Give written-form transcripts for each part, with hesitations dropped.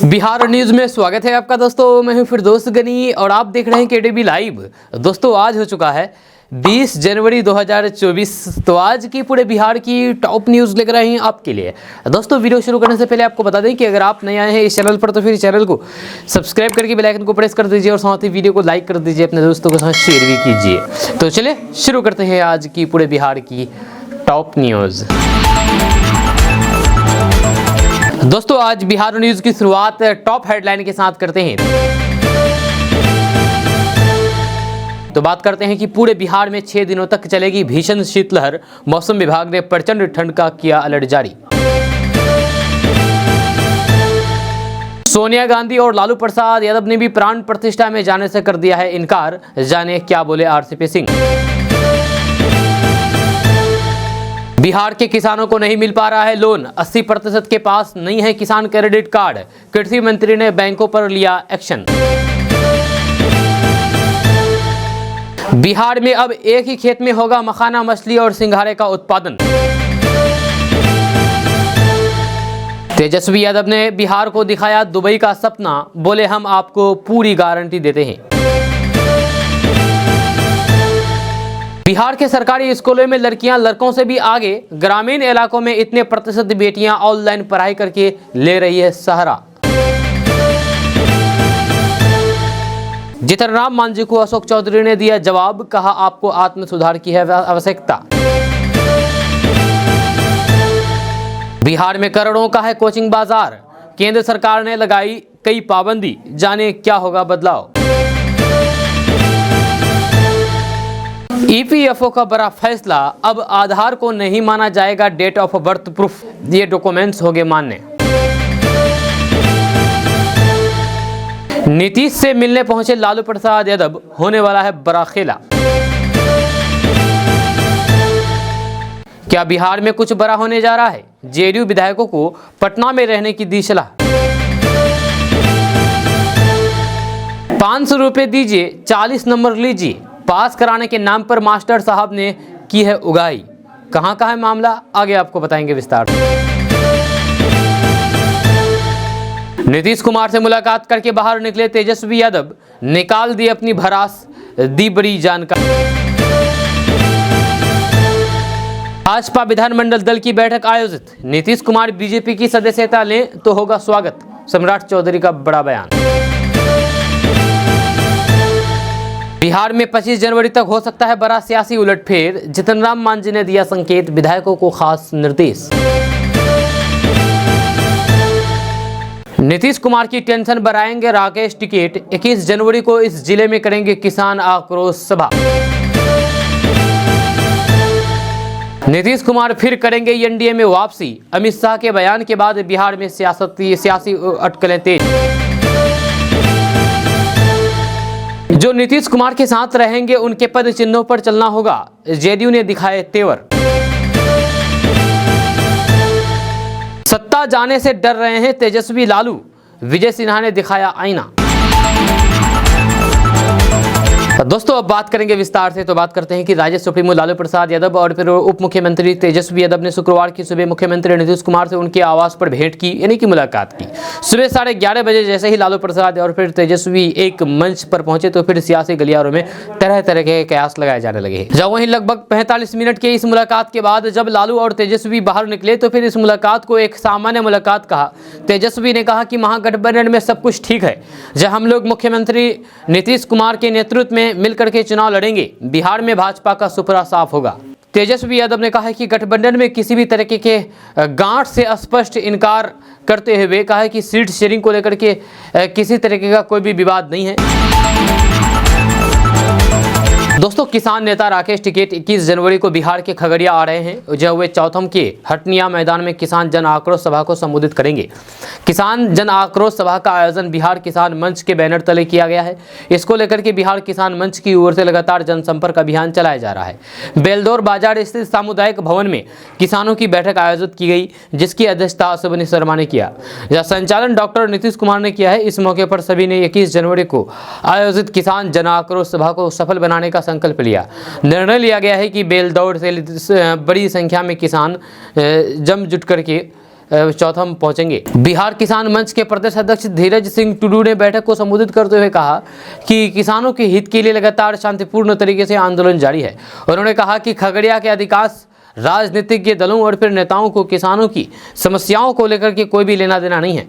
Bihar news में स्वागत है आपका दोस्तों। मैं हूं फिरदौस गनी और आप देख रहे हैं केडीबी लाइव। दोस्तों आज हो चुका है 20 जनवरी 2024। तो आज की पूरे बिहार की टॉप न्यूज़ लेकर आए हैं आपके लिए। दोस्तों वीडियो शुरू करने से पहले आपको बता दें कि अगर आप नए आए हैं इस चैनल पर तो फिर चैनल को सब्सक्राइब करके बेल आइकन को प्रेस कर दीजिए और साथ ही वीडियो को लाइक कर दीजिए, अपने दोस्तों के साथ शेयर भी कीजिए। तो चलिए शुरू करते हैं आज की पूरे बिहार की टॉप न्यूज़। दोस्तों आज बिहार न्यूज़ की शुरुआत टॉप हेडलाइन के साथ करते हैं। तो बात करते हैं कि पूरे बिहार में 6 दिनों तक चलेगी भीषण शीतलहर। मौसम विभाग ने प्रचंड ठंड का किया अलर्ट जारी। सोनिया गांधी और लालू प्रसाद यादव ने भी प्राण प्रतिष्ठा में जाने से कर दिया है इनकार। जाने क्या बोले आरसीपी सिंह। बिहार के किसानों को नहीं मिल पा रहा है लोन, 80% के पास नहीं है किसान क्रेडिट कार्ड। कृषि मंत्री ने बैंकों पर लिया एक्शन। बिहार में अब एक ही खेत में होगा मखाना, मछली और सिंघाड़े का उत्पादन। तेजस्वी यादव ने बिहार को दिखाया दुबई का सपना, बोले हम आपको पूरी गारंटी देते हैं। बिहार के सरकारी स्कूलों में लड़कियां लड़कों से भी आगे, ग्रामीण इलाकों में इतने प्रतिशत बेटियां ऑनलाइन पढ़ाई करके ले रही है सहारा। जितन राम मांझी को अशोक चौधरी ने दिया जवाब, कहा आपको आत्म सुधार की है आवश्यकता। बिहार में करोड़ों का है कोचिंग बाजार, केंद्र सरकार ने लगाई कई पाबंदी, जाने क्या होगा बदलाव। ईपीएफओ का बड़ा फैसला, अब आधार को नहीं माना जाएगा डेट ऑफ बर्थ प्रूफ, ये डॉक्यूमेंट्स होंगे मान्य। नीतीश से मिलने पहुंचे लालू प्रसाद यादव, होने वाला है बड़ा खेला। क्या बिहार में कुछ बड़ा होने जा रहा है? जेडीयू विधायकों को पटना में रहने की दी सलाह। 500 रुपए दीजिए 40 नंबर लीजिए, पास कराने के नाम पर मास्टर साहब ने की है उगाही। कहां का है मामला, आगे आपको बताएंगे विस्तार से। नीतीश कुमार से मुलाकात करके बाहर निकले तेजस्वी यादव, निकाल दी अपनी भड़ास, दी बड़ी जानकारी। भाजपा विधानमंडल दल की बैठक आयोजित, नीतीश कुमार बीजेपी की सदस्यता लें तो होगा स्वागत, सम्राट चौधरी का बड़ा बयान। बिहार में 25 जनवरी तक हो सकता है बड़ा सियासी उलटफेर, जितन राम मांझी ने दिया संकेत, विधायकों को खास निर्देश। नीतीश कुमार की टेंशन बढ़ाएंगे राकेश टिकैत, 21 जनवरी को इस जिले में करेंगे किसान आक्रोश सभा। नीतीश कुमार फिर करेंगे एनडीए में वापसी, अमित शाह के बयान के बाद बिहार में सियासी अटकलें तेज। जो नीतीश कुमार के साथ रहेंगे उनके पद चिन्हों पर चलना होगा, जेडीयू ने दिखाए तेवर। सत्ता जाने से डर रहे हैं तेजस्वी लालू, विजय सिन्हा ने दिखाया आईना। दोस्तों अब बात करेंगे विस्तार से। तो बात करते हैं कि राज्य सुप्रीमो लालू प्रसाद यादव और फिर उप मुख्यमंत्री तेजस्वी यादव ने शुक्रवार की सुबह मुख्यमंत्री नीतीश कुमार से उनके आवास पर भेंट की, यानी कि मुलाकात की। सुबह 11:30 बजे जैसे ही लालू प्रसाद और फिर तेजस्वी एक मंच पर पहुंचे तो फिर सियासी गलियारों में तरह तरह के कयास लगाए जाने लगे। जब वहीं लगभग 45 मिनट के इस मुलाकात के बाद जब लालू और तेजस्वी बाहर निकले तो फिर इस मुलाकात को एक सामान्य मुलाकात कहा। तेजस्वी ने कहा कि महागठबंधन में सब कुछ ठीक है, जब हम लोग मुख्यमंत्री नीतीश कुमार के नेतृत्व में मिलकर के चुनाव लड़ेंगे, बिहार में भाजपा का सुपड़ा साफ होगा। तेजस्वी यादव ने कहा कि गठबंधन में किसी भी तरीके के गांठ से स्पष्ट इनकार करते हुए कहा कि सीट शेयरिंग को लेकर के किसी तरीके का कोई भी विवाद नहीं है। दोस्तों किसान नेता राकेश टिकैत 21 जनवरी को बिहार के खगड़िया आ रहे हैं, जब वे चौथम के हटनिया मैदान में किसान जन आक्रोश सभा को संबोधित करेंगे। किसान जन आक्रोश सभा का आयोजन बिहार किसान मंच के बैनर तले किया गया है। इसको लेकर के बिहार किसान मंच की ओर से लगातार जनसंपर्क अभियान चलाया जा रहा है। बेलदौर बाजार स्थित सामुदायिक भवन में किसानों की बैठक आयोजित की गई, जिसकी अध्यक्षता अश्विनी शर्मा ने किया। यह संचालन डॉक्टर नीतीश कुमार ने किया है। इस मौके पर सभी ने 21 जनवरी को आयोजित किसान जन आक्रोश सभा को सफल बनाने का संकल्प लिया। निर्णय लिया गया है कि बेलदौर से बड़ी संख्या में किसान जम जुट करके चौथा हम पहुंचेंगे। बिहार किसान मंच के प्रदेश अध्यक्ष धीरज सिंह टुडू ने बैठक को संबोधित करते हुए कहा कि किसानों के हित के लिए लगातार शांतिपूर्ण तरीके से आंदोलन जारी है। उन्होंने कहा कि खगड़िया के अधिकांश राजनीतिक दलों और फिर नेताओं को किसानों की समस्याओं को लेकर के कोई भी लेना देना नहीं है।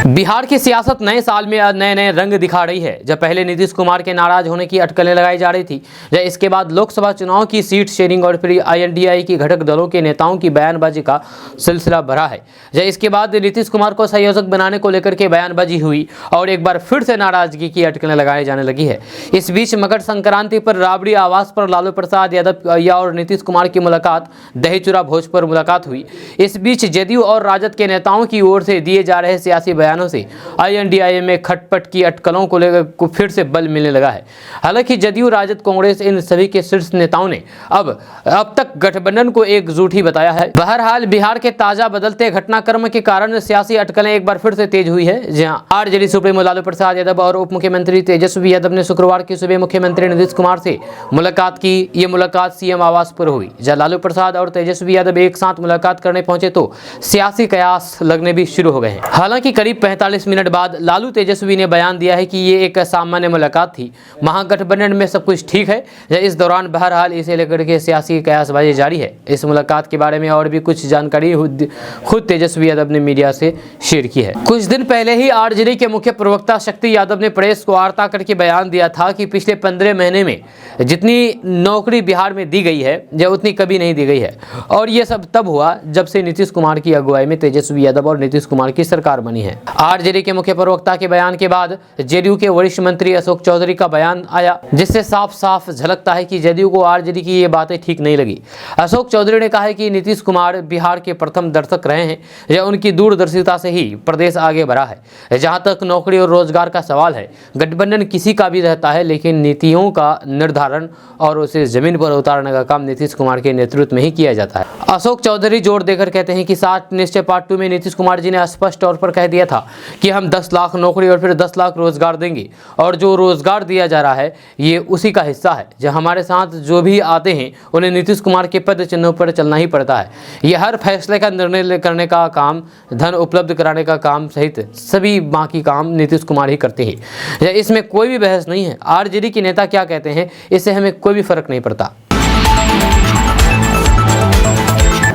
बिहार की सियासत नए साल में नए नए रंग दिखा रही है। जब पहले नीतीश कुमार के नाराज होने की अटकलें लगाई जा रही थी, जब इसके बाद लोकसभा चुनाव की सीट शेयरिंग और फिर INDI की घटक दलों के नेताओं की बयानबाजी का सिलसिला बढ़ा है। जब इसके बाद नीतीश कुमार को संयोजक बनाने को लेकर के बयानबाजी हुई और एक बार फिर से नाराजगी की अटकलें लगाई जाने लगी है। इस बीच मकर संक्रांति पर राबड़ी आवास पर लालू प्रसाद यादव और नीतीश कुमार की मुलाकात, दहीचूरा भोज पर मुलाकात हुई। इस बीच जदयू और राजद के नेताओं की ओर से दिए जा रहे सियासी बयानों से INDI में खटपट की अटकलों को लेकर फिर से बल मिलने लगा है। हालांकि जदयू, राजद, कांग्रेस इन सभी के शीर्ष नेताओं ने अब तक गठबंधन को एकजुट ही बताया है। बहरहाल बिहार के ताजा बदलते घटनाक्रम के कारण सियासी अटकलें एक बार फिर से तेज हुई है। जहां RJD सुप्रीमो लालू प्रसाद यादव और उप मुख्यमंत्री तेजस्वी यादव ने शुक्रवार की सुबह मुख्यमंत्री नीतीश कुमार से मुलाकात की। ये मुलाकात CM आवास पर हुई। जब लालू प्रसाद और तेजस्वी यादव एक साथ मुलाकात करने पहुंचे तो सियासी कयास लगने भी शुरू हो गए हैं। हालांकि करीब 45 मिनट बाद लालू तेजस्वी ने बयान दिया है कि ये एक सामान्य मुलाकात थी, महागठबंधन में सब कुछ ठीक है। इस दौरान बहरहाल इसे लेकर के सियासी कयासबाजी जारी है। इस मुलाकात के बारे में और भी कुछ जानकारी खुद तेजस्वी यादव ने मीडिया से शेयर की है। कुछ दिन पहले ही RJD के मुख्य प्रवक्ता शक्ति यादव ने प्रेस को वार्ता करके बयान दिया था कि पिछले 15 महीने में जितनी नौकरी बिहार में दी गई है जब उतनी कभी नहीं दी गई है। और ये सब तब हुआ जब से नीतीश कुमार की अगुवाई में तेजस्वी यादव और नीतीश कुमार की सरकार बनी है। RJD के मुख्य प्रवक्ता के बयान के बाद जदयू के वरिष्ठ मंत्री अशोक चौधरी का बयान आया, जिससे साफ साफ झलकता है कि जदयू को RJD की ये बातें ठीक नहीं लगी। अशोक चौधरी ने कहा है कि नीतीश कुमार बिहार के प्रथम दर्शक रहे हैं। यह उनकी दूरदर्शिता से ही प्रदेश आगे बढ़ा है। जहां तक नौकरी और रोजगार का सवाल है, गठबंधन किसी का भी रहता है, लेकिन नीतियों का निर्धारण और उसे जमीन पर उतारने का काम नीतीश कुमार के नेतृत्व में ही किया जाता है। अशोक चौधरी जोर देकर कहते हैं कि 60 निश्चय पार्ट 2 में नीतीश कुमार जी ने स्पष्ट तौर पर कह दिया था कि हम 10 लाख नौकरी और फिर 10 लाख रोजगार देंगे, और जो रोजगार दिया जा रहा है ये उसी का हिस्सा है। जो हमारे साथ जो भी आते हैं उन्हें नीतीश कुमार के पद चिन्हों पर चलना ही पड़ता है। ये हर फैसले का निर्णय करने का काम, धन उपलब्ध कराने का काम सहित सभी बाकी काम नीतीश कुमार ही करते हैं। इसमें कोई भी बहस नहीं है। RJD के नेता क्या कहते हैं इससे हमें कोई भी फर्क नहीं पड़ता।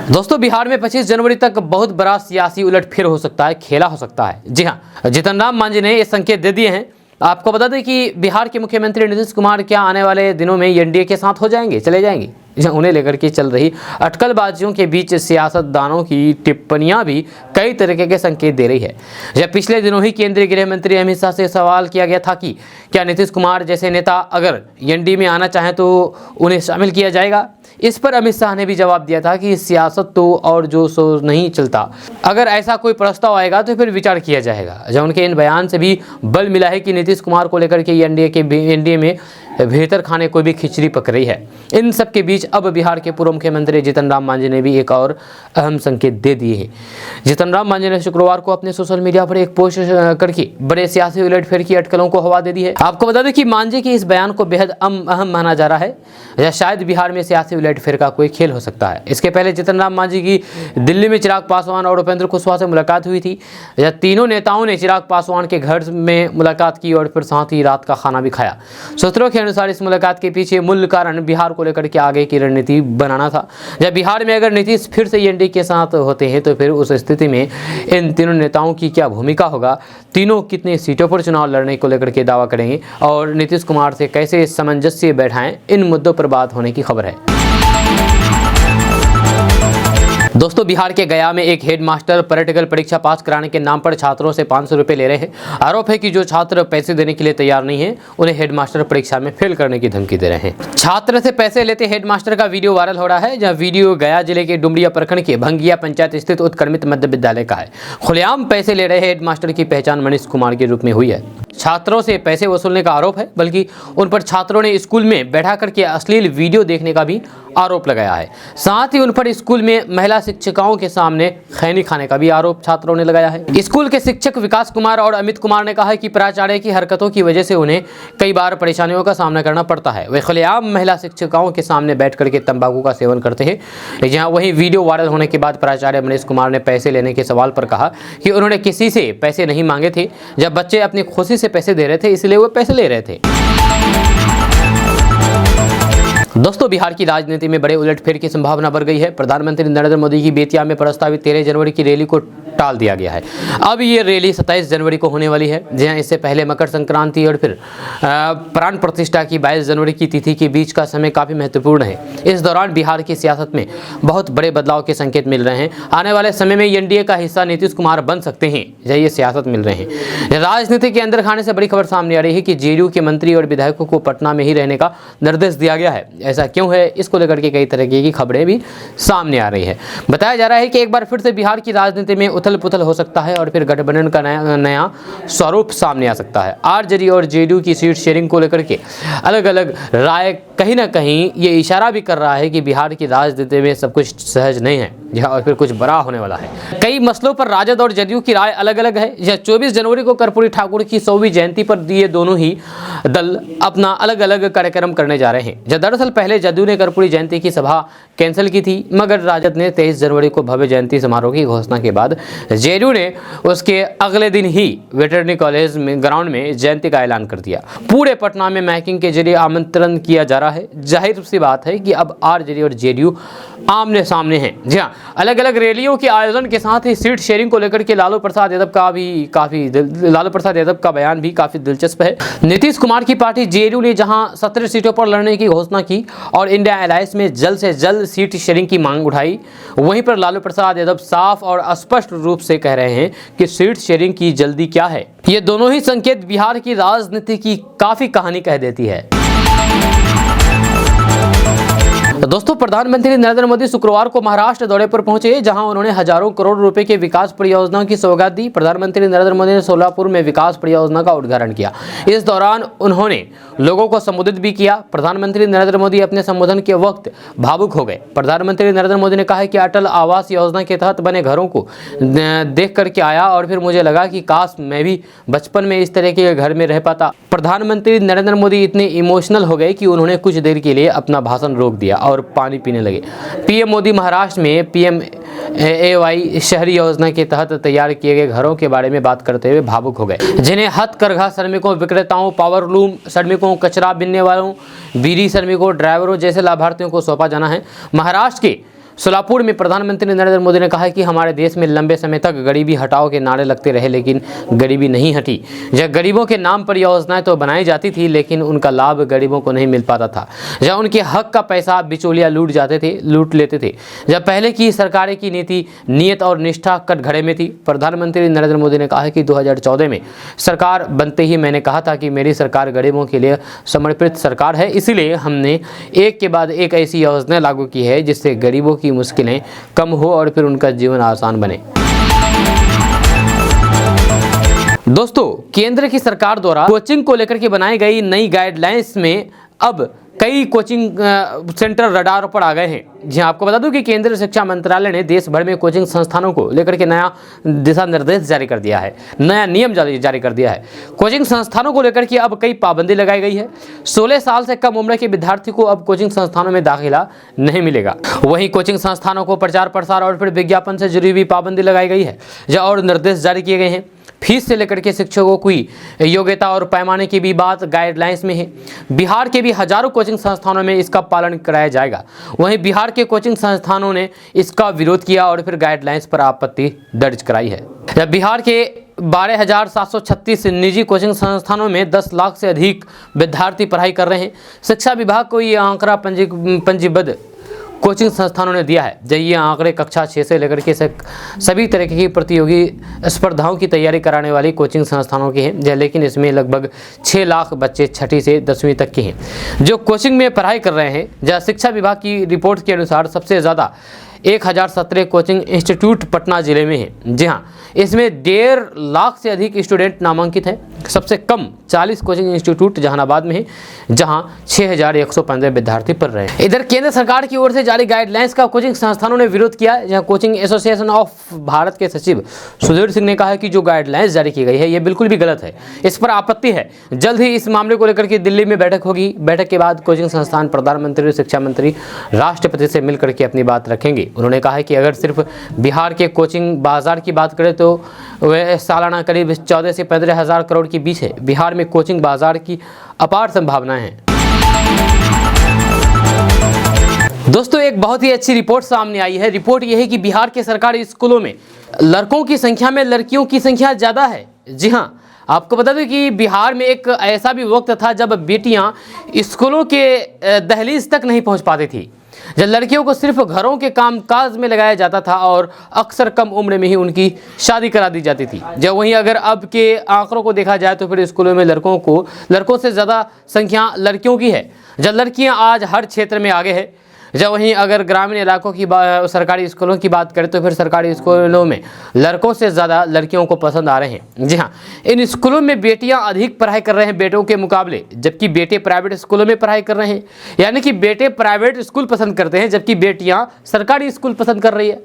दोस्तों, बिहार में 25 जनवरी तक बहुत बड़ा सियासी उलटफेर हो सकता है, खेला हो सकता है। जी हां, जीतन राम मांझी ने ये संकेत दे दिए हैं। आपको बता दें कि बिहार के मुख्यमंत्री नीतीश कुमार क्या आने वाले दिनों में NDA के साथ हो जाएंगे, चले जाएंगे। उन्हें लेकर के चल रही अटकलबाजियों के बीच सियासतदानों की टिप्पणियां भी कई तरीके के संकेत दे रही है। जब पिछले दिनों ही केंद्रीय गृह मंत्री अमित शाह से सवाल किया गया था कि क्या नीतीश कुमार जैसे नेता अगर NDA में आना चाहें तो उन्हें शामिल किया जाएगा। इस पर अमित शाह ने भी जवाब दिया था कि सियासत तो और जो सो नहीं चलता, अगर ऐसा कोई प्रस्ताव आएगा तो फिर विचार किया जाएगा। जब उनके इन बयान से भी बल मिला है कि नीतीश कुमार को लेकर के NDA में बेहतर खाने को भी खिचड़ी पक रही है। इन सब के बीच अब बिहार के पूर्व मुख्यमंत्री जीतन राम मांझी ने भी एक और अहम संकेत दे दिए हैं। जीतन राम मांझी ने शुक्रवार को अपने सोशल मीडिया पर एक पोस्ट करके बड़े सियासी उलटफेर की अटकलों को हवा दे दी है। आपको बता दें कि मांझी के इस बयान को बेहद अहम माना जा रहा है, या शायद बिहार में सियासी उलटफेर का कोई खेल हो सकता है। इसके पहले जीतन राम मांझी की दिल्ली में चिराग पासवान और उपेंद्र कुशवाहा से मुलाकात हुई थी। तीनों नेताओं ने चिराग पासवान के घर में मुलाकात की और फिर साथ ही रात का खाना भी खाया। सूत्रों के अनुसार इस मुलाकात के पीछे मूल कारण बिहार को लेकर के आगे की रणनीति बनाना था। जब बिहार में अगर नीतीश फिर से NDA के साथ होते हैं तो फिर उस स्थिति में इन तीनों नेताओं की क्या भूमिका होगा, तीनों कितनी सीटों पर चुनाव लड़ने को लेकर के दावा करेंगे और नीतीश कुमार से कैसे सामंजस्य बैठाएं, इन मुद्दों पर बात होने की खबर है। दोस्तों, बिहार के गया में एक हेडमास्टर प्रैक्टिकल परीक्षा पास कराने के नाम पर छात्रों से 500 रुपये ले रहे हैं। आरोप है कि जो छात्र पैसे देने के लिए तैयार नहीं है उन्हें हेडमास्टर परीक्षा में फेल करने की धमकी दे रहे हैं। छात्र से पैसे लेते हेडमास्टर का वीडियो वायरल हो रहा है, जहां वीडियो गया जिले के डुमरिया प्रखंड के भंगिया पंचायत स्थित उत्क्रमित मध्य विद्यालय का है। खुलेआम पैसे ले रहे हेडमास्टर की पहचान मनीष कुमार के रूप में हुई है। छात्रों से पैसे वसूलने का आरोप है, बल्कि उन पर छात्रों ने स्कूल में बैठा करके अश्लील वीडियो देखने का भी आरोप लगाया है। साथ ही उन पर स्कूल में महिला शिक्षिकाओं के सामने खैनी खाने का भी आरोप छात्रों ने लगाया है। स्कूल के शिक्षक विकास कुमार और अमित कुमार ने कहा है कि प्राचार्य की हरकतों की वजह से उन्हें कई बार परेशानियों का सामना करना पड़ता है। वे खुलेआम महिला शिक्षिकाओं के सामने बैठ करके तंबाकू का सेवन करते हैं। जहां वहीं वीडियो वायरल होने के बाद प्राचार्य मनीष कुमार ने पैसे लेने के सवाल पर कहा कि उन्होंने किसी से पैसे नहीं मांगे थे, जब बच्चे अपनी खुशी से पैसे दे रहे थे इसलिए वो पैसे ले रहे थे। दोस्तों, बिहार की राजनीति में बड़े उलटफेर की संभावना बढ़ गई है। प्रधानमंत्री नरेंद्र मोदी की बेतिया में प्रस्तावित 13 जनवरी की रैली को टाल दिया गया है। अब ये रैली 27 जनवरी को होने वाली है। जहां इससे पहले मकर संक्रांति और फिर प्राण प्रतिष्ठा की 22 जनवरी की तिथि के बीच का समय काफ़ी महत्वपूर्ण है। इस दौरान बिहार की सियासत में बहुत बड़े बदलाव के संकेत मिल रहे हैं। आने वाले समय में एनडीए का हिस्सा नीतीश कुमार बन सकते हैं, ये सियासत मिल रहे हैं। राजनीति के अंदर खाने से बड़ी खबर सामने आ रही है कि जेडीयू के मंत्री और विधायकों को पटना में ही रहने का निर्देश दिया गया है। ऐसा क्यों है, इसको लेकर के कई तरह की खबरें भी सामने आ रही है। बताया जा रहा है कि एक बार फिर से बिहार की राजनीति में उथल पुथल हो सकता है और फिर गठबंधन का नया स्वरूप सामने आ सकता है। आरजेडी और जेडीयू की सीट शेयरिंग को लेकर के अलग अलग राय कहीं ना कहीं ये इशारा भी कर रहा है कि बिहार की राजनीति में सब कुछ सहज नहीं है, और फिर कुछ बड़ा होने वाला है। कई मसलों पर राजद और जदयू की राय अलग अलग है। 24 जनवरी को कर्पूरी ठाकुर की 100वीं जयंती पर ये दोनों ही दल अपना अलग अलग कार्यक्रम करने जा रहे हैं। दरअसल पहले जदयू ने कर्पूरी जयंती की सभा कैंसिल की थी, मगर राजद ने 23 जनवरी को भव्य जयंती समारोह की घोषणा के बाद जेडीयू ने उसके अगले दिन ही वेटरनरी कॉलेज में ग्राउंड में जयंती का ऐलान कर दिया। पूरे पटना में माइकिंग के जरिए आमंत्रण किया जा रहा है। जाहिर सी बात है कि अब आरजेडी और जेडीयू आमने सामने हैं। जी हाँ, अलग अलग रैलियों के आयोजन के साथ ही सीट शेयरिंग को लेकर के लालू प्रसाद यादव का बयान भी काफी दिलचस्प है। नीतीश कुमार की पार्टी जेडीयू ने जहां 17 सीटों पर लड़ने की घोषणा की और इंडिया अलायंस में जल्द से जल्द सीट शेयरिंग की मांग उठाई, वहीं पर लालू प्रसाद यादव साफ और स्पष्ट रूप से कह रहे हैं कि सीट शेयरिंग की जल्दी क्या है। ये दोनों ही संकेत बिहार की राजनीति की काफी कहानी कह देती है। तो दोस्तों, प्रधानमंत्री नरेंद्र मोदी शुक्रवार को महाराष्ट्र दौरे पर पहुंचे, जहां उन्होंने हजारों करोड़ रुपए के विकास परियोजनाओं की सौगात दी। प्रधानमंत्री नरेंद्र मोदी ने सोलापुर में विकास परियोजना का उद्घाटन किया। इस दौरान उन्होंने लोगों को संबोधित भी किया। प्रधानमंत्री नरेंद्र मोदी अपने संबोधन के वक्त भावुक हो गए। प्रधानमंत्री नरेंद्र मोदी ने कहा कि अटल आवास योजना के तहत बने घरों को देख करके आया और फिर मुझे लगा कि काश मैं भी बचपन में इस तरह के घर में रह पाता। प्रधानमंत्री नरेंद्र मोदी इतने इमोशनल हो गए कि उन्होंने कुछ देर के लिए अपना भाषण रोक दिया और पानी पीने लगे। पीएम मोदी महाराष्ट्र में PMAY शहरी योजना के तहत तैयार किए गए घरों के बारे में बात करते हुए भावुक हो गए, जिन्हें हथकरघा श्रमिकों, विक्रेताओं, पावरलूम श्रमिकों, कचरा बीनने वालों, बीड़ी श्रमिकों, ड्राइवरों जैसे लाभार्थियों को सौंपा जाना है। महाराष्ट्र के सोलापुर में प्रधानमंत्री नरेंद्र मोदी ने कहा है कि हमारे देश में लंबे समय तक गरीबी हटाओ के नारे लगते रहे, लेकिन गरीबी नहीं हटी। जब गरीबों के नाम पर योजनाएं तो बनाई जाती थी, लेकिन उनका लाभ गरीबों को नहीं मिल पाता था। जब उनके हक का पैसा बिचौलिया लूट लेते थे। जब पहले की सरकारें की नीति, नियत और निष्ठा कटघरे में थी। प्रधानमंत्री नरेंद्र मोदी ने कहा है कि 2014 में सरकार बनते ही मैंने कहा था कि मेरी सरकार गरीबों के लिए समर्पित सरकार है, इसीलिए हमने एक के बाद एक ऐसी योजना लागू की है जिससे गरीबों की मुश्किलें कम हो और फिर उनका जीवन आसान बने। दोस्तों, केंद्र की सरकार द्वारा कोचिंग को लेकर के बनाई गई नई गाइडलाइंस में अब कई कोचिंग सेंटर रडार पर आ गए हैं। जी आपको बता दूं कि केंद्रीय शिक्षा मंत्रालय ने देश भर में कोचिंग संस्थानों को लेकर के नया दिशा निर्देश जारी कर दिया है, नया नियम जारी कर दिया है। कोचिंग संस्थानों को लेकर के अब कई पाबंदी लगाई गई है। 16 साल से कम उम्र के विद्यार्थी को अब कोचिंग संस्थानों में दाखिला नहीं मिलेगा। वहीं कोचिंग संस्थानों को प्रचार प्रसार और फिर विज्ञापन से जुड़ी हुई पाबंदी लगाई गई है और निर्देश जारी किए गए हैं। फीस से लेकर के शिक्षकों की योग्यता और पैमाने की भी बात गाइडलाइंस में है। बिहार के भी हजारों कोचिंग संस्थानों में इसका पालन कराया जाएगा। वहीं बिहार के कोचिंग संस्थानों ने इसका विरोध किया और फिर गाइडलाइंस पर आपत्ति दर्ज कराई है। बिहार के 12,736 निजी कोचिंग संस्थानों में 10 लाख से अधिक विद्यार्थी पढ़ाई कर रहे हैं। शिक्षा विभाग को ये आंकड़ा पंजीबद्ध कोचिंग संस्थानों ने दिया है। जब ये आंकड़े कक्षा 6 से लेकर के सभी तरह की प्रतियोगी स्पर्धाओं की तैयारी कराने वाली कोचिंग संस्थानों के हैं, लेकिन इसमें लगभग 6 लाख बच्चे 6ठी से 10वीं तक के हैं जो कोचिंग में पढ़ाई कर रहे हैं। जहाँ शिक्षा विभाग की रिपोर्ट के अनुसार सबसे ज़्यादा 1017 कोचिंग इंस्टीट्यूट पटना जिले में है। जी हाँ, इसमें 1.5 लाख से अधिक स्टूडेंट नामांकित हैं। सबसे कम 40 कोचिंग इंस्टीट्यूट जहानाबाद में है, जहां 6115 विद्यार्थी पढ़ रहे हैं। इधर केंद्र सरकार की ओर से जारी गाइडलाइंस का कोचिंग संस्थानों ने विरोध किया है, जहां कोचिंग एसोसिएशन ऑफ भारत के सचिव सुधीर सिंह ने कहा है कि जो गाइडलाइंस जारी की गई है ये बिल्कुल भी गलत है, इस पर आपत्ति है। जल्द ही इस मामले को लेकर के दिल्ली में बैठक होगी। बैठक के बाद कोचिंग संस्थान प्रधानमंत्री, शिक्षा मंत्री, राष्ट्रपति से मिलकर के अपनी बात रखेंगे। उन्होंने कहा है कि अगर सिर्फ बिहार के कोचिंग बाजार की बात करें तो वह सालाना करीब 14 से 15 हज़ार करोड़ के बीच है। बिहार में कोचिंग बाजार की अपार संभावनाएं हैं। दोस्तों, एक बहुत ही अच्छी रिपोर्ट सामने आई है। रिपोर्ट यह है कि बिहार के सरकारी स्कूलों में लड़कों की संख्या में लड़कियों की संख्या ज़्यादा है। जी हाँ, आपको बता दें कि बिहार में एक ऐसा भी वक्त था जब बेटियां स्कूलों के दहलीज तक नहीं पहुंच पाती थी, जब लड़कियों को सिर्फ घरों के कामकाज में लगाया जाता था और अक्सर कम उम्र में ही उनकी शादी करा दी जाती थी। जब वहीं अगर अब के आंकड़ों को देखा जाए तो फिर स्कूलों में लड़कों से ज़्यादा संख्या लड़कियों की है। जब लड़कियां आज हर क्षेत्र में आगे है, जब वहीं अगर ग्रामीण इलाकों की सरकारी स्कूलों की बात करें तो फिर सरकारी स्कूलों में लड़कों से ज़्यादा लड़कियों को पसंद आ रहे हैं। जी हाँ, इन स्कूलों में बेटियां अधिक पढ़ाई कर रहे हैं बेटों के मुकाबले, जबकि बेटे प्राइवेट स्कूलों में पढ़ाई कर रहे हैं। यानी कि बेटे प्राइवेट स्कूल पसंद करते हैं जबकि बेटियां सरकारी स्कूल पसंद कर रही है।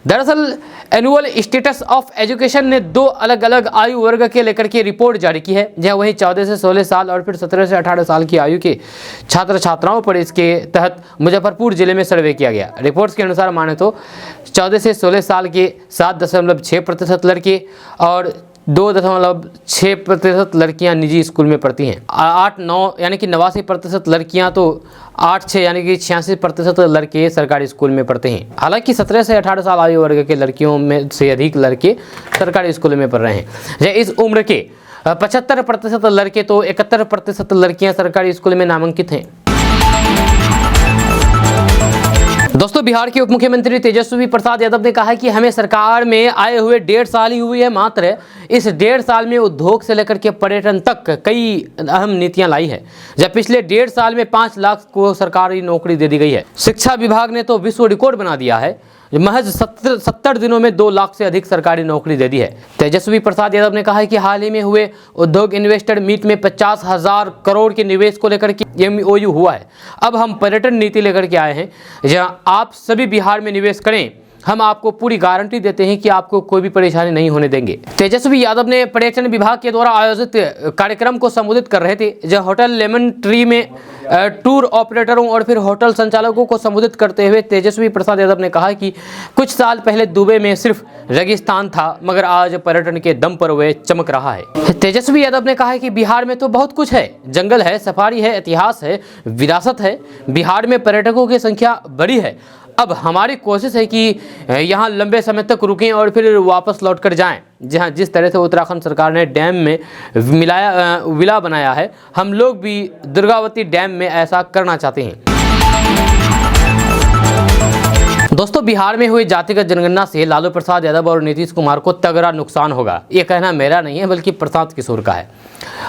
दरअसल एनुअल स्टेटस ऑफ एजुकेशन ने 2 अलग अलग आयु वर्ग के लेकर के रिपोर्ट जारी की है, जहाँ वहीं 14 से 16 साल और फिर 17 से 18 साल की आयु के छात्र छात्राओं पर इसके तहत मुजफ्फरपुर जिले में सर्वे किया गया। रिपोर्ट्स के अनुसार माने तो 14 से 16 साल के 7.6% लड़के और 2.6% लड़कियां निजी स्कूल में पढ़ती हैं। 8-9 यानी कि 89% लड़कियां तो 8-6 यानी कि 86% लड़के सरकारी स्कूल में पढ़ते हैं। हालांकि 17 से 18 साल आयु वर्ग के लड़कियों में से अधिक लड़के सरकारी स्कूल में पढ़ रहे हैं। इस उम्र के 75% लड़के तो 71% लड़कियां सरकारी स्कूल में नामांकित हैं। दोस्तों, बिहार के उप मुख्यमंत्री तेजस्वी प्रसाद यादव ने कहा है कि हमें सरकार में आए हुए 1.5 साल ही हुई है मात्र। इस 1.5 साल में उद्योग से लेकर के पर्यटन तक कई अहम नीतियां लाई है। जब पिछले 1.5 साल में 5 लाख को सरकारी नौकरी दे दी गई है। शिक्षा विभाग ने तो विश्व रिकॉर्ड बना दिया है, महज 70 दिनों में 2 लाख से अधिक सरकारी नौकरी दे दी है। तेजस्वी प्रसाद यादव ने कहा है कि हाल ही में हुए उद्योग इन्वेस्टर मीट में 50,000 करोड़ के निवेश को लेकर के MOU हुआ है। अब हम पर्यटन नीति लेकर के आए हैं, जहां आप सभी बिहार में निवेश करें, हम आपको पूरी गारंटी देते हैं कि आपको कोई भी परेशानी नहीं होने देंगे। तेजस्वी यादव ने पर्यटन विभाग के द्वारा आयोजित कार्यक्रम को संबोधित कर रहे थे, जहां होटल लेमन ट्री में टूर ऑपरेटरों और फिर होटल संचालकों को संबोधित करते हुए तेजस्वी प्रसाद यादव ने कहा कि कुछ साल पहले दुबई में सिर्फ रेगिस्तान था, मगर आज पर्यटन के दम पर वह चमक रहा है। तेजस्वी यादव ने कहा कि बिहार में तो बहुत कुछ है, जंगल है, सफारी है, इतिहास है, विरासत है। बिहार में पर्यटकों की संख्या बड़ी है। अब हमारी कोशिश है कि यहाँ लंबे समय तक रुकें और फिर वापस लौट कर जाएँ। जहाँ जिस तरह से उत्तराखंड सरकार ने डैम में विला बनाया है, हम लोग भी दुर्गावती डैम में ऐसा करना चाहते हैं। दोस्तों, बिहार में हुई जातिगत जनगणना से लालू प्रसाद यादव और नीतीश कुमार को तगड़ा नुकसान होगा। ये कहना मेरा नहीं है बल्कि प्रशांत किशोर का है।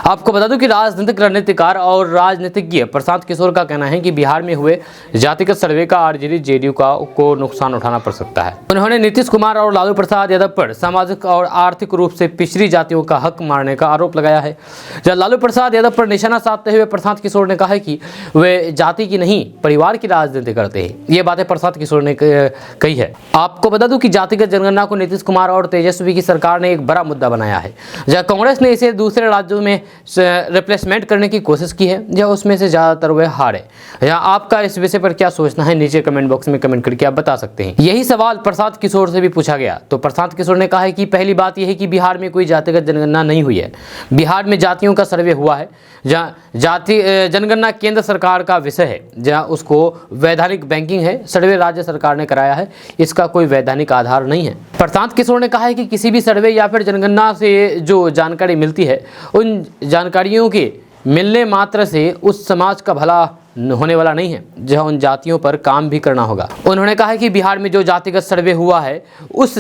आपको बता दूं कि राजनीतिक रणनीतिकार और राजनीतिज्ञ प्रशांत किशोर का कहना है कि बिहार में हुए जातिगत सर्वे का RJD JDU को नुकसान उठाना पड़ सकता है। उन्होंने नीतीश कुमार और लालू प्रसाद यादव पर सामाजिक और आर्थिक रूप से पिछड़ी जातियों का हक मारने का आरोप लगाया है। जब लालू प्रसाद यादव पर निशाना साधते हुए प्रशांत किशोर ने कहा कि वे जाति की नहीं परिवार की राजनीति करते हैं। ये बातें प्रशांत किशोर ने कही है। आपको बता दूं कि जातिगत जनगणना को नीतीश कुमार और तेजस्वी की सरकार ने एक बड़ा मुद्दा बनाया है। जब कांग्रेस ने इसे दूसरे राज्यों में रिप्लेसमेंट करने की कोशिश की है, जहाँ उसमें से ज़्यादातर वह हारे। यहाँ आपका इस विषय पर क्या सोचना है, नीचे कमेंट बॉक्स में कमेंट करके आप बता सकते हैं। यही सवाल प्रशांत किशोर से भी पूछा गया तो प्रशांत किशोर ने कहा है कि पहली बात यह है कि बिहार में कोई जातिगत जनगणना नहीं हुई है। बिहार में जातियों का सर्वे हुआ है, जहाँ जाति जनगणना केंद्र सरकार का विषय है, जहाँ उसको वैधानिक बैंकिंग है। सर्वे राज्य सरकार ने कराया है, इसका कोई वैधानिक आधार नहीं है। प्रशांत किशोर ने कहा है कि किसी भी सर्वे या फिर जनगणना से जो जानकारी मिलती है, उन जानकारियों के मिलने मात्र से उस समाज का भला होने वाला नहीं है, जहां उन जातियों पर काम भी करना होगा। उन्होंने कहा है कि बिहार में जो जातिगत सर्वे हुआ है, उस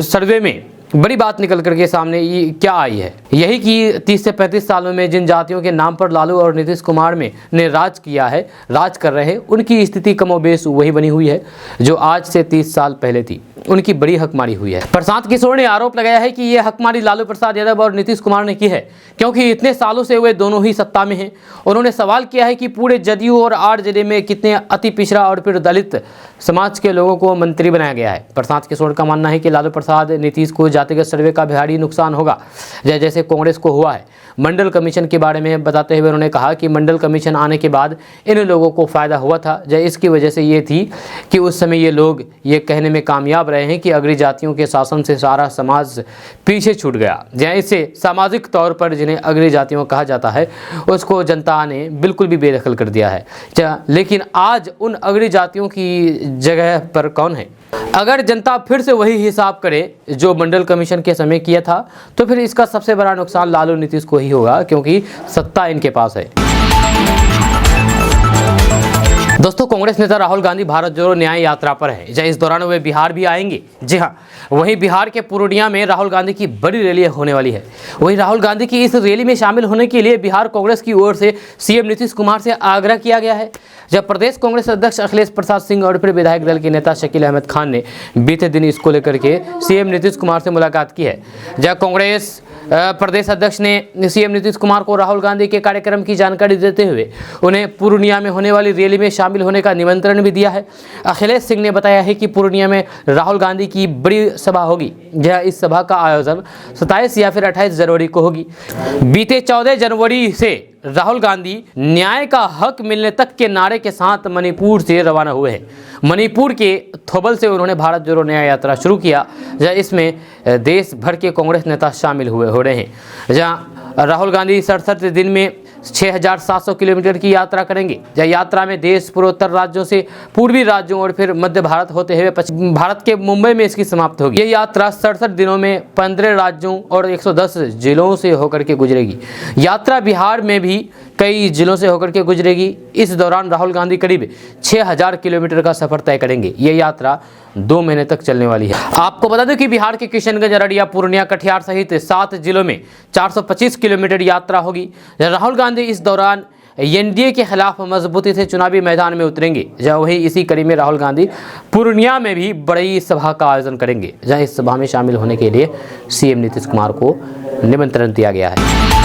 सर्वे में बड़ी बात निकल करके सामने ये क्या आई है, यही कि 30 से 35 सालों में जिन जातियों के नाम पर लालू और नीतीश कुमार ने राज किया है, राज कर रहे हैं, उनकी स्थिति कमोबेश वही बनी हुई है जो आज से 30 साल पहले थी। उनकी बड़ी हकमारी हुई है। प्रशांत किशोर ने आरोप लगाया है कि यह हकमारी लालू प्रसाद यादव और नीतीश कुमार ने की है, क्योंकि इतने सालों से वे दोनों ही सत्ता में हैं। उन्होंने सवाल किया है कि पूरे जदयू और आरजेडी में कितने अति पिछड़ा और फिर दलित समाज के लोगों को मंत्री बनाया गया है। प्रशांत किशोर का मानना है कि लालू प्रसाद नीतीश को जातिगत सर्वे का भारी नुकसान होगा, जैसे कांग्रेस को हुआ है। मंडल कमीशन के बारे में बताते हुए उन्होंने कहा कि मंडल कमीशन आने के बाद इन लोगों को फायदा हुआ था। इसकी वजह से ये थी कि उस समय ये लोग ये कहने में कामयाब रहे हैं कि अग्रणी जातियों के शासन से सारा समाज पीछे छूट गया। इससे सामाजिक तौर पर जिन्हें अग्रणी जातियों कहा जाता है उसको जनता ने बिल्कुल भी बेदखल कर दिया है। लेकिन आज उन अग्रणी जातियों की जगह पर कौन है? अगर जनता फिर से वही हिसाब करे जो मंडल कमीशन के समय किया था, तो फिर इसका सबसे बड़ा नुकसान लालू नीतीश को ही होगा, क्योंकि सत्ता इनके पास है। दोस्तों, कांग्रेस नेता राहुल गांधी भारत जोड़ो न्याय यात्रा पर है। इस दौरान वे बिहार भी आएंगे। जी हाँ, वहीं बिहार के पूर्णिया में राहुल गांधी की बड़ी रैली होने वाली है। वहीं राहुल गांधी की इस रैली में शामिल होने के लिए बिहार कांग्रेस की ओर से सीएम नीतीश कुमार से आग्रह किया गया है। जब प्रदेश कांग्रेस अध्यक्ष अखिलेश प्रसाद सिंह और फिर विधायक दल के नेता शकील अहमद खान ने बीते दिन इसको लेकर के सीएम नीतीश कुमार से मुलाकात की है। जब कांग्रेस प्रदेश अध्यक्ष ने सीएम नीतीश कुमार को राहुल गांधी के कार्यक्रम की जानकारी देते हुए उन्हें पूर्णिया में होने वाली रैली में शामिल होने का निमंत्रण भी दिया है। अखिलेश सिंह ने बताया है कि पूर्णिया में राहुल गांधी की बड़ी सभा होगी। इस सभा का आयोजन 27 या फिर 28 जनवरी को होगी। बीते 14 जनवरी से राहुल गांधी न्याय का हक मिलने तक के नारे के साथ मणिपुर से रवाना हुए हैं। मणिपुर के थोबल से उन्होंने भारत जोड़ो न्याय यात्रा शुरू किया। इसमें देश भर के कांग्रेस नेता शामिल हो रहे हैं। जहां राहुल गांधी 67 दिन में 6700 किलोमीटर की यात्रा करेंगे। यात्रा में देश पूर्वोत्तर राज्यों से पूर्वी राज्यों और फिर मध्य भारत होते हुए पश्चिम भारत के मुंबई में इसकी समाप्त होगी। ये यात्रा 67 दिनों में 15 राज्यों और 110 जिलों से होकर के गुजरेगी। यात्रा बिहार में भी कई जिलों से होकर के गुजरेगी। इस दौरान राहुल गांधी करीब 6000 किलोमीटर का सफर तय करेंगे। ये यात्रा 2 महीने तक चलने वाली है। आपको बता दें कि बिहार के किशनगंज, अररिया, पूर्णिया, कटिहार सहित 7 जिलों में 425 किलोमीटर यात्रा होगी। राहुल गांधी इस दौरान एनडीए के खिलाफ मजबूती से चुनावी मैदान में उतरेंगे। वहीं इसी कड़ी में राहुल गांधी पूर्णिया में भी बड़ी सभा का आयोजन करेंगे। इस सभा में शामिल होने के लिए सीएम नीतीश कुमार को निमंत्रण दिया गया है।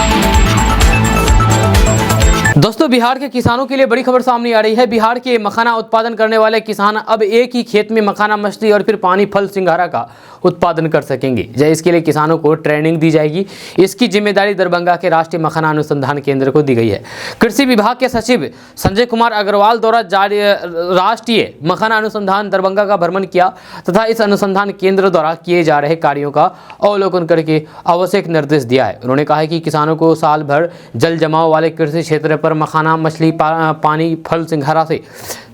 दोस्तों, बिहार के किसानों के लिए बड़ी खबर सामने आ रही है। बिहार के मखाना उत्पादन करने वाले किसान अब एक ही खेत में मखाना, मछली और फिर पानी फल सिंघारा का उत्पादन कर सकेंगे। इसके लिए किसानों को ट्रेनिंग दी जाएगी। इसकी जिम्मेदारी दरभंगा के राष्ट्रीय मखाना अनुसंधान केंद्र को दी गई है। कृषि विभाग के सचिव संजय कुमार अग्रवाल द्वारा राष्ट्रीय मखाना अनुसंधान दरभंगा का भ्रमण किया तथा इस अनुसंधान केंद्र द्वारा किए जा रहे कार्यों का अवलोकन करके आवश्यक निर्देश दिया है। उन्होंने कहा कि किसानों को साल भर जल जमाव वाले कृषि क्षेत्र पर मखाना, मछली, पानी, फल सिंघारा से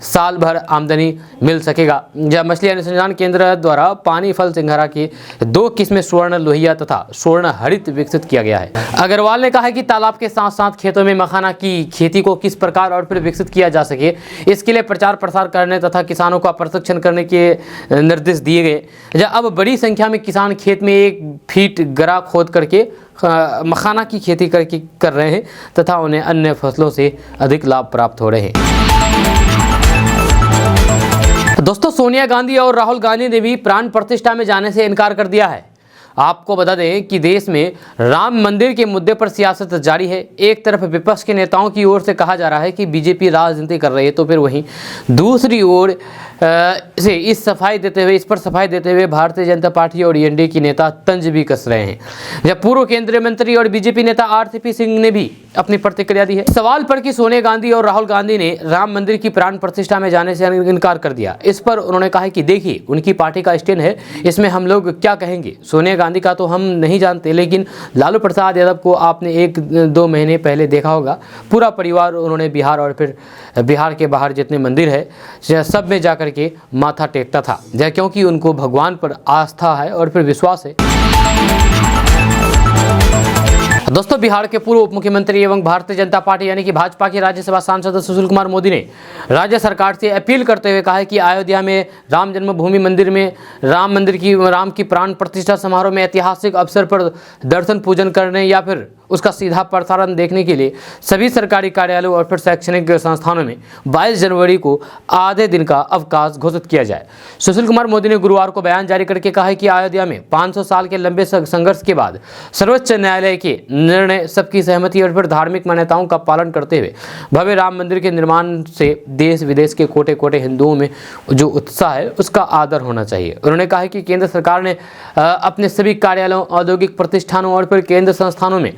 साल भर आमदनी मिल सकेगा। मछली अनुसंधान केंद्र द्वारा पानी, फल सिंघारा की 2 किस्में स्वर्ण लोहिया तथा स्वर्ण हरित विकसित किया गया है। अग्रवाल ने कहा कि तालाब के साथ साथ खेतों में मखाना की खेती को किस प्रकार और फिर विकसित किया जा सके, इसके लिए प्रचार प्रसार करने तथा किसानों का प्रशिक्षण करने के निर्देश दिए गए। अब बड़ी संख्या में किसान खेत में 1 फीट गहरा खोद करके मखाना की खेती कर रहे हैं तथा उन्हें अन्य फसलों से अधिक लाभ प्राप्त हो रहे हैं। दोस्तों, सोनिया गांधी और राहुल गांधी ने भी प्राण प्रतिष्ठा में जाने से इनकार कर दिया है। आपको बता दें कि देश में राम मंदिर के मुद्दे पर सियासत जारी है। एक तरफ विपक्ष के नेताओं की ओर से कहा जा रहा है कि बीजेपी राजनीति कर रही है, तो फिर वहीं दूसरी ओर से इस पर सफाई देते हुए भारतीय जनता पार्टी और एनडीए की नेता तंज भी कस रहे हैं। पूर्व केंद्रीय मंत्री और बीजेपी नेता आरसीपी सिंह ने भी अपनी प्रतिक्रिया दी है सवाल पर कि सोनिया गांधी और राहुल गांधी ने राम मंदिर की प्राण प्रतिष्ठा में जाने से इनकार कर दिया। इस पर उन्होंने कहा कि देखिए, उनकी पार्टी का स्टैंड है, इसमें हम लोग क्या कहेंगे। सोनिया गांधी का तो हम नहीं जानते, लेकिन लालू प्रसाद यादव को आपने 1-2 महीने पहले देखा होगा। पूरा परिवार उन्होंने बिहार और फिर बिहार के बाहर जितने मंदिर है सब में जाकर के माथा टेकता था, क्योंकि उनको भगवान पर आस्था है और फिर विश्वास है। दोस्तों, बिहार के पूर्व उप मुख्यमंत्री एवं भारतीय जनता पार्टी यानी कि भाजपा के राज्यसभा सांसद सुशील कुमार मोदी ने राज्य सरकार से अपील करते हुए कहा है कि अयोध्या में राम जन्मभूमि मंदिर में राम की प्राण प्रतिष्ठा समारोह में ऐतिहासिक अवसर पर दर्शन पूजन करने या फिर उसका सीधा प्रसारण देखने के लिए सभी सरकारी कार्यालयों और फिर शैक्षणिक संस्थानों में 22 जनवरी को आधे दिन का अवकाश घोषित किया जाए। सुशील कुमार मोदी ने गुरुवार को बयान जारी करके कहा है कि अयोध्या में 500 साल के लंबे संघर्ष के बाद सर्वोच्च न्यायालय के निर्णय, सबकी सहमति और फिर धार्मिक मान्यताओं का पालन करते हुए भव्य राम मंदिर के निर्माण से देश विदेश के कोटे कोटे हिंदुओं में जो उत्साह है उसका आदर होना चाहिए। उन्होंने कहा कि केंद्र सरकार ने अपने सभी कार्यालयों, औद्योगिक प्रतिष्ठानों और फिर केंद्र संस्थानों में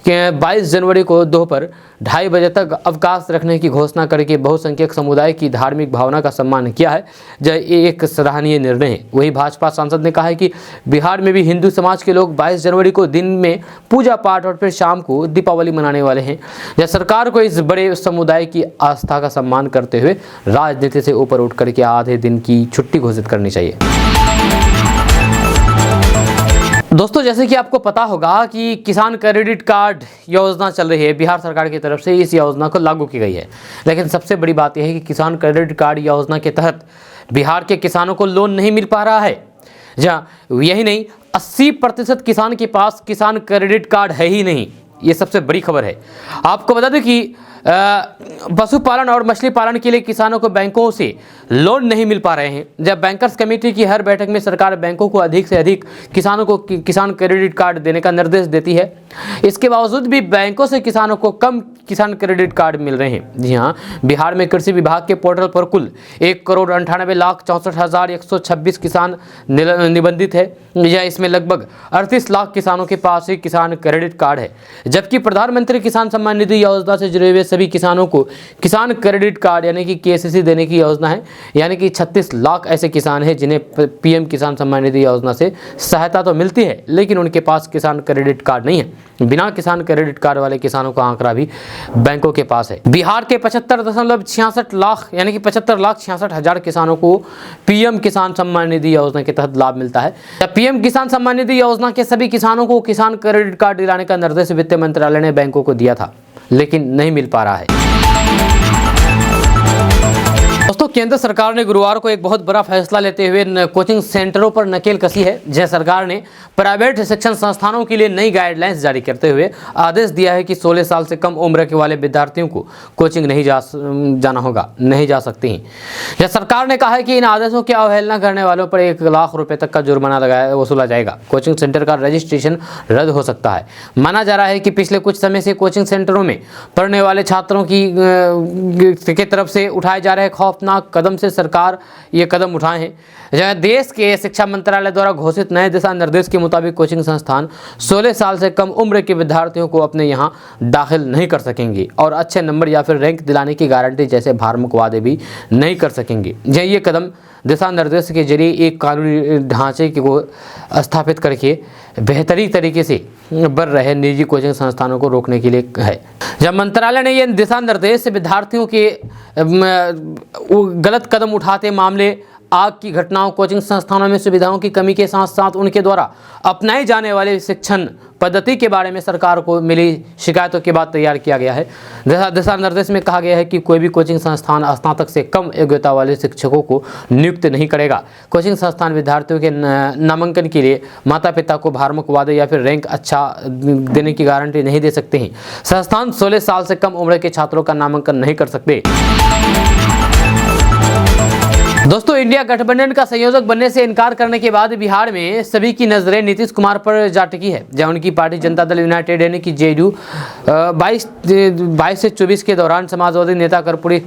22 जनवरी को दोपहर 2:30 बजे तक अवकाश रखने की घोषणा करके बहुसंख्यक समुदाय की धार्मिक भावना का सम्मान किया है। ये एक सराहनीय निर्णय है। वही भाजपा सांसद ने कहा है कि बिहार में भी हिंदू समाज के लोग 22 जनवरी को दिन में पूजा पाठ और फिर शाम को दीपावली मनाने वाले हैं। यह सरकार को इस बड़े समुदाय की आस्था का सम्मान करते हुए राजनीति से ऊपर उठ करके आधे दिन की छुट्टी घोषित करनी चाहिए। दोस्तों, जैसे कि आपको पता होगा कि किसान क्रेडिट कार्ड योजना चल रही है बिहार सरकार की तरफ से, इस योजना को लागू की गई है। लेकिन सबसे बड़ी बात यह है कि किसान क्रेडिट कार्ड योजना के तहत बिहार के किसानों को लोन नहीं मिल पा रहा है। जहाँ यही नहीं, 80% किसान के पास किसान क्रेडिट कार्ड है ही नहीं। ये सबसे बड़ी खबर है। आपको बता दें कि पशुपालन और मछली पालन के लिए किसानों को बैंकों से लोन नहीं मिल पा रहे हैं। जब बैंकर्स कमेटी की हर बैठक में सरकार बैंकों को अधिक से अधिक किसानों को किसान क्रेडिट कार्ड देने का निर्देश देती है, इसके बावजूद भी बैंकों से किसानों को कम किसान क्रेडिट कार्ड मिल रहे हैं। जी हाँ, बिहार में कृषि विभाग के पोर्टल पर कुल 1,98,64,126 किसान निबंधित है। या इसमें लगभग 38 लाख किसानों के पास ही किसान क्रेडिट कार्ड है। जबकि प्रधानमंत्री किसान सम्मान निधि योजना से जुड़े हुए सभी किसानों को किसान क्रेडिट कार्ड यानी कि KCC देने की योजना है। यानी कि 36 लाख ऐसे किसान हैं जिन्हें PM किसान सम्मान निधि योजना से सहायता तो मिलती है, लेकिन उनके पास किसान क्रेडिट कार्ड नहीं है। बिना किसान क्रेडिट कार्ड वाले किसानों का आंकड़ा भी बैंकों के पास है। बिहार के 75.66 लाख यानी कि 75,66,000 किसानों को PM किसान सम्मान निधि योजना के तहत लाभ मिलता है। PM किसान सम्मान निधि योजना के सभी किसानों को किसान क्रेडिट कार्ड दिलाने का निर्देश वित्त मंत्रालय ने बैंकों को दिया था, लेकिन नहीं मिल पा रहा है। दोस्तों, केंद्र सरकार ने गुरुवार को एक बहुत बड़ा फैसला लेते हुए कोचिंग सेंटरों पर नकेल कसी है। जय सरकार ने प्राइवेट शिक्षण संस्थानों के लिए नई गाइडलाइंस जारी करते हुए आदेश दिया है कि 16 साल से कम उम्र के वाले विद्यार्थियों को कोचिंग नहीं जाना होगा, नहीं जा सकते हैं। जय सरकार ने कहा है कि इन आदेशों की अवहेलना करने वालों पर 1 लाख रुपए तक का जुर्माना वसूला जाएगा। कोचिंग सेंटर का रजिस्ट्रेशन रद्द हो सकता है। माना जा रहा है कि पिछले कुछ समय से कोचिंग सेंटरों में पढ़ने वाले छात्रों की तरफ से उठाए जा रहे खौफनाक कदम से सरकार ये कदम उठाए हैं। जहाँ देश के शिक्षा मंत्रालय द्वारा घोषित नए दिशा निर्देश के मुताबिक कोचिंग संस्थान 16 साल से कम उम्र के विद्यार्थियों को अपने यहाँ दाखिल नहीं कर सकेंगे और अच्छे नंबर या फिर रैंक दिलाने की गारंटी जैसे भ्रामक वादे भी नहीं कर सकेंगे। ये कदम दिशा निर्देश के जरिए एक कानूनी ढांचे को स्थापित करके बेहतरीन तरीके से बढ़ रहे निजी कोचिंग संस्थानों को रोकने के लिए है। जब मंत्रालय ने ये दिशा निर्देश विद्यार्थियों के गलत कदम उठाते मामले, आग की घटनाओं, कोचिंग संस्थानों में सुविधाओं की कमी के साथ साथ उनके द्वारा अपनाई जाने वाले शिक्षण पद्धति के बारे में सरकार को मिली शिकायतों के बाद तैयार किया गया है। दिशा निर्देश में कहा गया है कि कोई भी कोचिंग संस्थान स्नातक से कम योग्यता वाले शिक्षकों को नियुक्त नहीं करेगा। कोचिंग संस्थान विद्यार्थियों के नामांकन के लिए माता पिता को भ्रामक वादे या फिर रैंक अच्छा देने की गारंटी नहीं दे सकते हैं। संस्थान 16 साल से कम उम्र के छात्रों का नामांकन नहीं कर सकते। दोस्तों, इंडिया गठबंधन का संयोजक बनने से इनकार करने के बाद बिहार में सभी की नजरें नीतीश कुमार पर जा टिकी है। जहां उनकी पार्टी जनता दल यूनाइटेड यानी कि JDU 22 से 24 के दौरान समाजवादी नेता कर्पूरी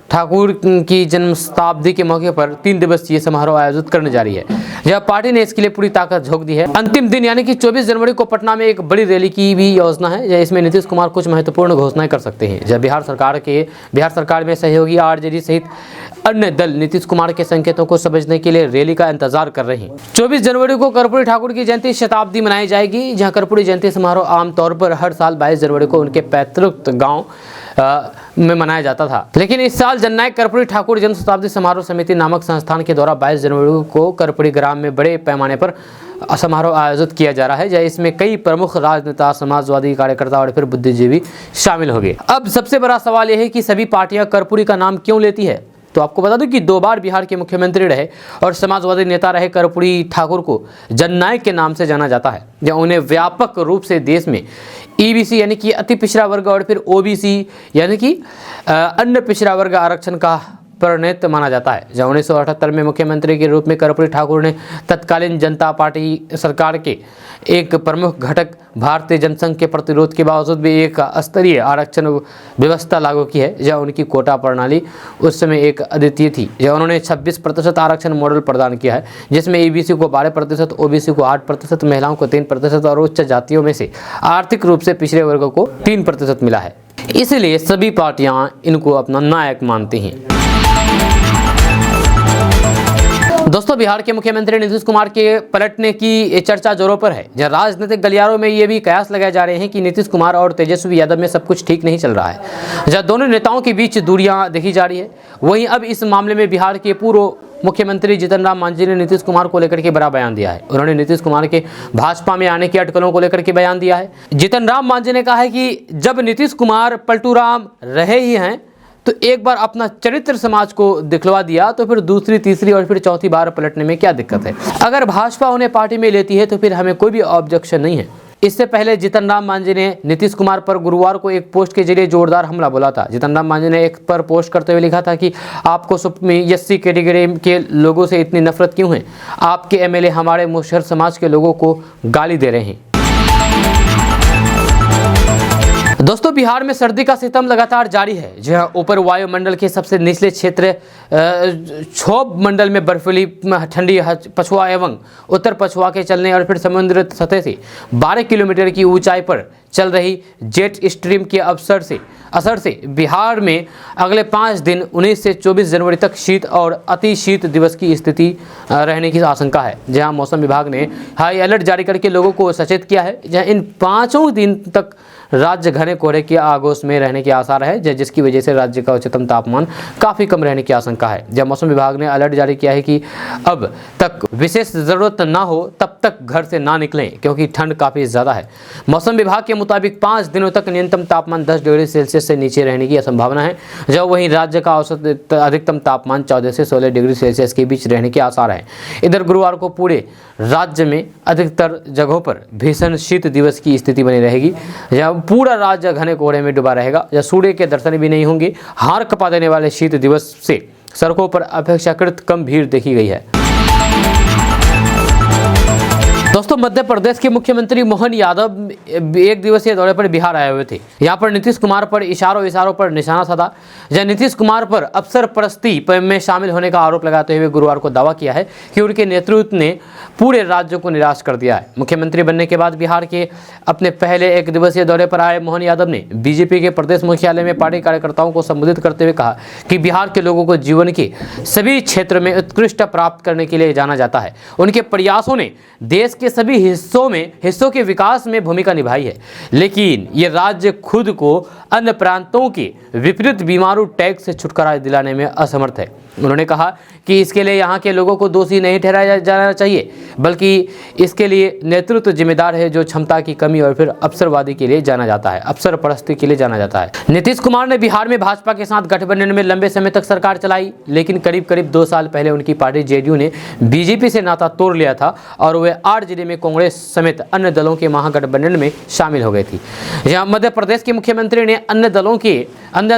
ठाकुर की जन्म शताब्दी के मौके पर 3 दिवसीय समारोह आयोजित करने जा रही है। यह पार्टी ने इसके लिए पूरी ताकत झोंक दी है। अंतिम दिन यानी कि 24 जनवरी को पटना में एक बड़ी रैली की भी योजना है। इसमें नीतीश कुमार कुछ महत्वपूर्ण घोषणाएं कर सकते हैं। जब बिहार सरकार में सहयोगी RJD सहित अन्य दल नीतीश कुमार के संकेतों को समझने के लिए रैली का इंतजार कर रहे हैं। 24 जनवरी को कर्पूरी ठाकुर की जयंती शताब्दी मनाई जाएगी। जहां कर्पूरी जयंती समारोह आमतौर पर हर साल 22 जनवरी को उनके पैतृक गांव में मनाया जाता था, लेकिन इस साल जननायक कर्पूरी ठाकुर जन्म शताब्दी समारोह समिति नामक संस्थान के द्वारा 22 जनवरी को कर्पूरी ग्राम में बड़े पैमाने पर समारोह आयोजित किया जा रहा है। इसमें कई प्रमुख राजनेता, समाजवादी कार्यकर्ता और फिर बुद्धिजीवी शामिल होंगे। अब सबसे बड़ा सवाल यह है कि सभी पार्टियां कर्पूरी का नाम क्यों लेती है। तो आपको बता दूं कि 2 बार बिहार के मुख्यमंत्री रहे और समाजवादी नेता रहे कर्पूरी ठाकुर को जननायक के नाम से जाना जाता है, जहां उन्हें व्यापक रूप से देश में ईबीसी यानी कि अति पिछड़ा वर्ग और फिर ओबीसी यानी कि अन्य पिछड़ा वर्ग आरक्षण का प्रणेता माना जाता है। जहाँ 1978 में मुख्यमंत्री के रूप में कर्पूरी ठाकुर ने तत्कालीन जनता पार्टी सरकार के एक प्रमुख घटक भारतीय जनसंघ के प्रतिरोध के बावजूद भी एक स्तरीय आरक्षण व्यवस्था लागू की है, जहाँ उनकी कोटा प्रणाली उस समय एक अद्वितीय थी। जहाँ उन्होंने 26% आरक्षण मॉडल प्रदान किया है, जिसमें ईबीसी को 12%, ओबीसी को 8%, महिलाओं को 3% और उच्च जातियों में से आर्थिक रूप से पिछड़े वर्गों को 3% मिला है। इसलिए सभी पार्टियां इनको अपना नायक मानती हैं। दोस्तों, बिहार के मुख्यमंत्री नीतीश कुमार के पलटने की चर्चा जोरों पर है। जहां राजनीतिक गलियारों में ये भी कयास लगाए जा रहे हैं कि नीतीश कुमार और तेजस्वी यादव में सब कुछ ठीक नहीं चल रहा है, जहां दोनों नेताओं के बीच दूरियां देखी जा रही है। वहीं अब इस मामले में बिहार के पूर्व मुख्यमंत्री जीतन राम मांझी ने नीतीश कुमार को लेकर के बड़ा बयान दिया है। उन्होंने नीतीश कुमार के भाजपा में आने की अटकलों को लेकर के बयान दिया है। जीतन राम मांझी ने कहा है कि जब नीतीश कुमार पलटू राम रहे ही हैं तो एक बार अपना चरित्र समाज को दिखलवा दिया तो फिर दूसरी, तीसरी और फिर चौथी बार पलटने में क्या दिक्कत है। अगर भाजपा उन्हें पार्टी में लेती है तो फिर हमें कोई भी ऑब्जेक्शन नहीं है। इससे पहले जीतन राम मांझी ने नीतीश कुमार पर गुरुवार को एक पोस्ट के जरिए जोरदार हमला बोला था। जीतन राम मांझी ने एक पर पोस्ट करते हुए लिखा था कि आपको एससी कैटेगरी के लोगों से इतनी नफरत क्यों है? आपके एमएलए हमारे मुसहर समाज के लोगों को गाली दे रहे हैं। दोस्तों, बिहार में सर्दी का सितम लगातार जारी है। जहां ऊपर वायुमंडल के सबसे निचले क्षेत्र क्षोभ मंडल में बर्फीली ठंडी पछुआ एवं उत्तर पछुआ के चलने और फिर समुद्र सतह से 12 किलोमीटर की ऊंचाई पर चल रही जेट स्ट्रीम के असर से बिहार में अगले 5 दिन 19 से 24 जनवरी तक शीत और अति शीत दिवस की स्थिति रहने की आशंका है। जहां मौसम विभाग ने हाई अलर्ट जारी करके लोगों को सचेत किया है। जहां इन 5 दिन तक राज्य घने कोहरे के आगोश में रहने के आसार है, जिसकी वजह से राज्य का उच्चतम तापमान काफ़ी कम रहने की आशंका है। जब मौसम विभाग ने अलर्ट जारी किया है कि अब तक विशेष ज़रूरत ना हो तब तक घर से ना निकलें, क्योंकि ठंड काफ़ी ज़्यादा है। मौसम विभाग के मुताबिक 5 दिनों तक न्यूनतम तापमान 10 डिग्री सेल्सियस से नीचे रहने की संभावना है, जब वहीं राज्य का औसत अधिकतम तापमान 14 से 16 डिग्री सेल्सियस के बीच रहने के आसार हैं। इधर गुरुवार को पूरे राज्य में अधिकतर जगहों पर भीषण शीत दिवस की स्थिति बनी रहेगी, जहाँ पूरा राज्य घने कोहरे में डूबा रहेगा, जहाँ सूर्य के दर्शन भी नहीं होंगे। हार कपा देने वाले शीत दिवस से सड़कों पर अपेक्षाकृत कम भीड़ देखी गई है। दोस्तों, मध्य प्रदेश के मुख्यमंत्री मोहन यादव एक दिवसीय दौरे पर बिहार आए हुए थे। यहाँ पर नीतीश कुमार पर इशारों पर निशाना साधा, जहाँ नीतीश कुमार पर अफसर परस्ती में शामिल होने का आरोप लगाते हुए गुरुवार को दावा किया है कि उनके नेतृत्व ने पूरे राज्य को निराश कर दिया है। मुख्यमंत्री बनने के बाद बिहार के अपने पहले एक दिवसीय दौरे पर आए मोहन यादव ने बीजेपी के प्रदेश मुख्यालय में पार्टी कार्यकर्ताओं को संबोधित करते हुए कहा कि बिहार के लोगों को जीवन के सभी क्षेत्र में उत्कृष्ट प्राप्त करने के लिए जाना जाता है। उनके प्रयासों ने देश के सभी हिस्सों के विकास में भूमिका निभाई है, लेकिन ये राज्य खुद को अन्य प्रांतों के विपरीत बीमारू टैक्स से छुटकारा दिलाने में असमर्थ है। उन्होंने कहा कि इसके लिए यहाँ के लोगों को दोषी नहीं ठहराया जाना चाहिए, बल्कि इसके लिए नेतृत्व जिम्मेदार है, जो क्षमता की कमी और फिर अवसरवादी के लिए जाना जाता है, अवसर परस्ती के लिए जाना जाता है। नीतीश कुमार ने बिहार में भाजपा के साथ गठबंधन में लंबे समय तक सरकार चलाई, लेकिन करीब 2 साल पहले उनकी पार्टी जेडीयू ने बीजेपी से नाता तोड़ लिया था और वे 8 जिले में कांग्रेस समेत अन्य दलों के महागठबंधन में शामिल हो गई थी। यहाँ मध्य प्रदेश के मुख्यमंत्री ने अन्य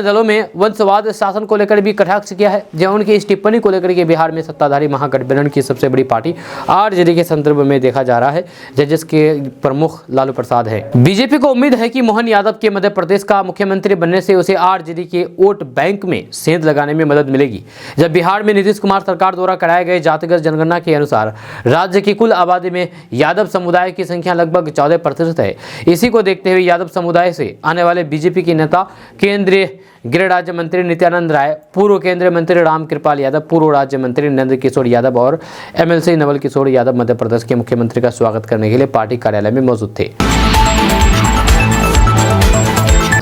दलों में वंशवाद शासन को लेकर भी कटाक्ष किया है। जहाँ उनकी इस टिप्पणी को लेकर के बिहार में सत्ताधारी महागठबंधन की सबसे बड़ी पार्टी आरजेडी के संदर्भ में देखा जा रहा है, जिसके प्रमुख लालू प्रसाद है। बीजेपी को उम्मीद है कि मोहन यादव के मध्य प्रदेश का मुख्यमंत्री बनने से उसे आरजेडी के वोट बैंक में सेंध लगाने में मदद मिलेगी। जब बिहार में नीतीश कुमार सरकार द्वारा कराए गए जातिगत जनगणना के अनुसार राज्य की कुल आबादी में यादव समुदाय की संख्या लगभग 14% है। इसी को देखते हुए यादव समुदाय से आने वाले बीजेपी के नेता केंद्रीय गृह राज्य मंत्री नित्यानंद राय, पूर्व केंद्रीय मंत्री रामकृपाल यादव, पूर्व राज्य मंत्री नंद किशोर यादव और एमएलसी नवल किशोर यादव मध्य प्रदेश के मुख्यमंत्री का स्वागत करने के लिए पार्टी कार्यालय में मौजूद थे।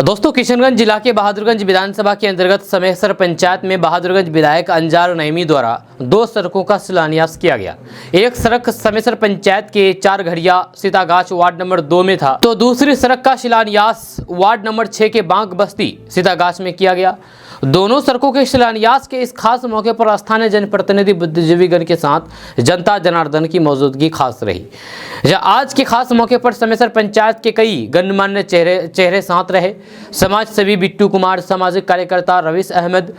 दोस्तों, किशनगंज जिला के बहादुरगंज विधानसभा के अंतर्गत समेसर पंचायत में बहादुरगंज विधायक अंजार नईमी द्वारा 2 सड़कों का शिलान्यास किया गया। एक सड़क समेसर पंचायत के 4 घड़िया सीतागाछ वार्ड नंबर 2 में था, तो दूसरी सड़क का शिलान्यास वार्ड नंबर 6 के बांक बस्ती सीतागाछ में किया गया। दोनों सड़कों के शिलान्यास के इस खास मौके पर स्थानीय जनप्रतिनिधि, बुद्धिजीवीगण के साथ जनता जनार्दन की मौजूदगी खास रही। आज के खास मौके पर समेसर पंचायत के कई गणमान्य चेहरे साथ रहे। समाज सेवी बिट्टू कुमार, सामाजिक कार्यकर्ता रवीश अहमद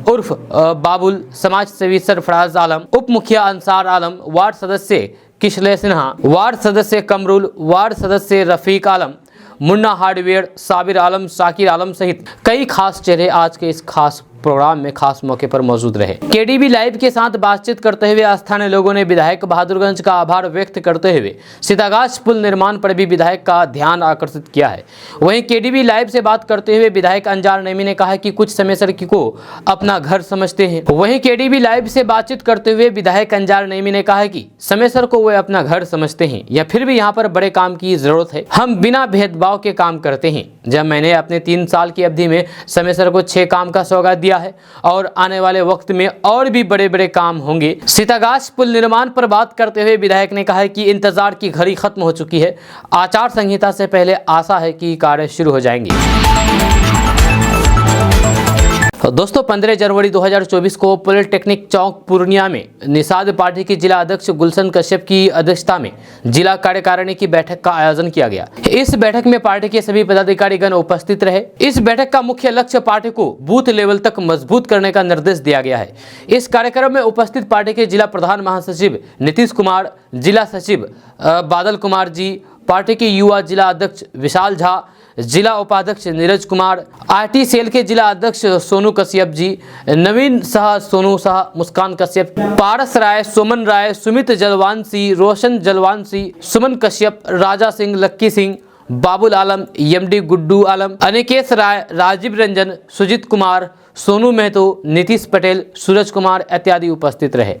उर्फ बाबुल, समाज सेवी सरफराज आलम, उप मुखिया अंसार आलम, वार्ड सदस्य किशले सिन्हा, वार्ड सदस्य कमरुल, वार्ड सदस्य रफीक आलम, मुन्ना हार्डवेयर, साबिर आलम, शाकिर आलम सहित कई खास चेहरे आज के इस खास प्रोग्राम में खास मौके पर मौजूद रहे। केडीबी लाइव के साथ बातचीत करते हुए स्थानीय लोगों ने विधायक बहादुरगंज का आभार व्यक्त करते हुए सीतागाछ पुल निर्माण पर भी विधायक का ध्यान आकर्षित किया है। वहीं केडीबी लाइव से बात करते हुए विधायक अंजार नेमी ने कहा कि कुछ समेसर को अपना घर समझते हैं। वहीं केडीबी लाइव से बातचीत करते हुए विधायक अंजार नेमी ने कहा कि समेसर को वे अपना घर समझते हैं या फिर भी यहाँ पर बड़े काम की जरूरत है। हम बिना भेदभाव के काम करते हैं। जब मैंने अपने 3 साल की अवधि में समेसर को 6 काम का सौगात दिया है और आने वाले वक्त में और भी बड़े बड़े काम होंगे। सीतागाछ पुल निर्माण पर बात करते हुए विधायक ने कहा कि इंतजार की घड़ी खत्म हो चुकी है। आचार संहिता से पहले आशा है कि कार्य शुरू हो जाएंगे। दोस्तों 15 जनवरी 2024 को पॉलिटेक्निक चौक पूर्णिया में निषाद पार्टी की जिला अध्यक्ष गुलशन कश्यप की अध्यक्षता में जिला कार्यकारिणी की बैठक का आयोजन किया गया। इस बैठक में पार्टी के सभी पदाधिकारीगण उपस्थित रहे। इस बैठक का मुख्य लक्ष्य पार्टी को बूथ लेवल तक मजबूत करने का निर्देश दिया गया है। इस कार्यक्रम में उपस्थित पार्टी के जिला प्रधान महासचिव नीतीश कुमार, जिला सचिव बादल कुमार जी, पार्टी के युवा जिला अध्यक्ष विशाल झा, जिला उपाध्यक्ष नीरज कुमार, आरटी सेल के जिला अध्यक्ष सोनू कश्यप जी, नवीन शाह, सोनू शाह, मुस्कान कश्यप, पारस राय, सोमन राय, सुमित जलवानसी, रोशन जलवानसी, सुमन कश्यप, राजा सिंह, लक्की सिंह, बाबुल आलम, एमडी गुड्डू आलम, अनिकेश राय, राजीव रंजन, सुजीत कुमार, सोनू महतो, नीतीश पटेल, सूरज कुमार इत्यादि उपस्थित रहे।